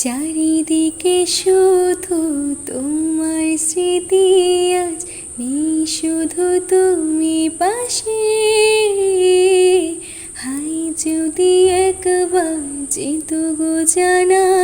চারিদিকে শুধু তোমার স্মৃতি আজ নেই শুধু তুমি পাশে। হাই যদি একবার যেত গো জানা